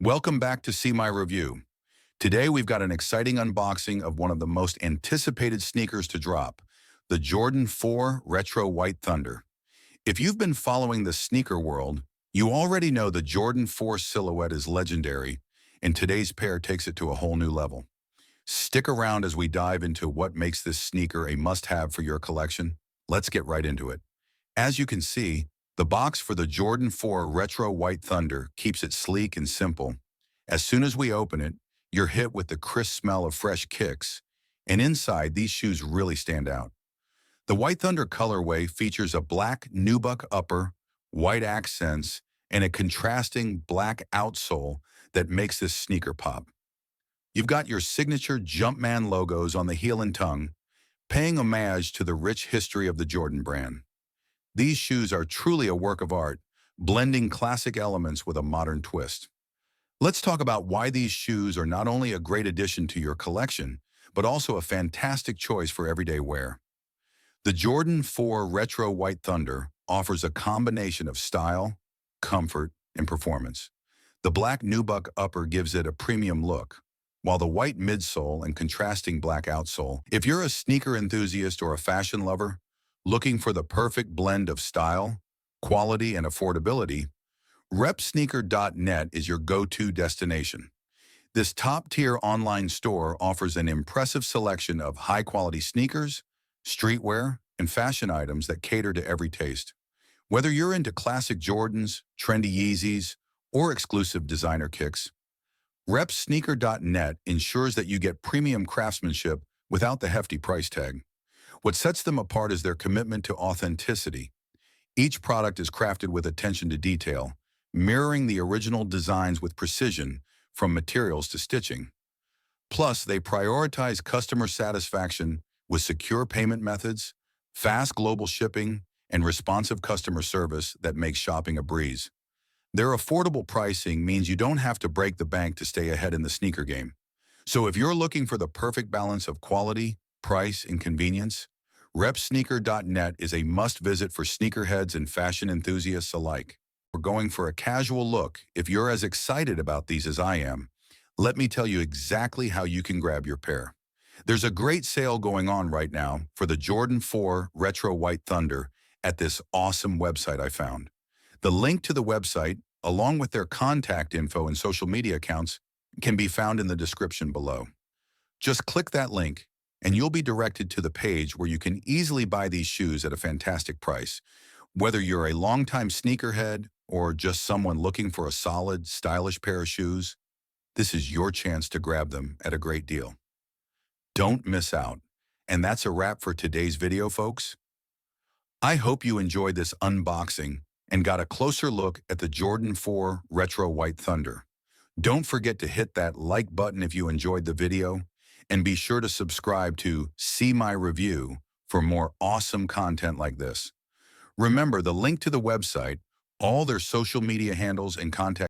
Welcome back to See My Review. Today we've got an exciting unboxing of one of the most anticipated sneakers to drop, the Jordan 4 Retro White Thunder. If you've been following the sneaker world, you already know the Jordan 4 silhouette is legendary, and today's pair takes it to a whole new level. Stick around as we dive into what makes this sneaker a must-have for your collection. Let's get right into it. As you can see, the box for the Jordan 4 Retro White Thunder keeps it sleek and simple. As soon as we open it, you're hit with the crisp smell of fresh kicks, and inside, these shoes really stand out. The White Thunder colorway features a black nubuck upper, white accents, and a contrasting black outsole that makes this sneaker pop. You've got your signature Jumpman logos on the heel and tongue, paying homage to the rich history of the Jordan brand. These shoes are truly a work of art, blending classic elements with a modern twist. Let's talk about why these shoes are not only a great addition to your collection, but also a fantastic choice for everyday wear. The Jordan 4 Retro White Thunder offers a combination of style, comfort, and performance. The black nubuck upper gives it a premium look, while the white midsole and contrasting black outsole. If you're a sneaker enthusiast or a fashion lover, looking for the perfect blend of style, quality, and affordability, repsneaker.net is your go-to destination. This top-tier online store offers an impressive selection of high-quality sneakers, streetwear, and fashion items that cater to every taste. Whether you're into classic Jordans, trendy Yeezys, or exclusive designer kicks, repsneaker.net ensures that you get premium craftsmanship without the hefty price tag. What sets them apart is their commitment to authenticity. Each product is crafted with attention to detail, mirroring the original designs with precision from materials to stitching. Plus, they prioritize customer satisfaction with secure payment methods, fast global shipping, and responsive customer service that makes shopping a breeze. Their affordable pricing means you don't have to break the bank to stay ahead in the sneaker game. So if you're looking for the perfect balance of quality, price, and convenience, repsneaker.net is a must-visit for sneakerheads and fashion enthusiasts alike. We're going for a casual look. If you're as excited about these as I am, let me tell you exactly how you can grab your pair. There's a great sale going on right now for the Jordan 4 Retro White Thunder at this awesome website I found. The link to the website, along with their contact info and social media accounts, can be found in the description below. Just click that link, and you'll be directed to the page where you can easily buy these shoes at a fantastic price. Whether you're a longtime sneakerhead or just someone looking for a solid, stylish pair of shoes, this is your chance to grab them at a great deal. Don't miss out. And that's a wrap for today's video, folks. I hope you enjoyed this unboxing and got a closer look at the Jordan 4 Retro White Thunder. Don't forget to hit that like button if you enjoyed the video, and be sure to subscribe to See My Review for more awesome content like this. Remember, the link to the website, all their social media handles and contact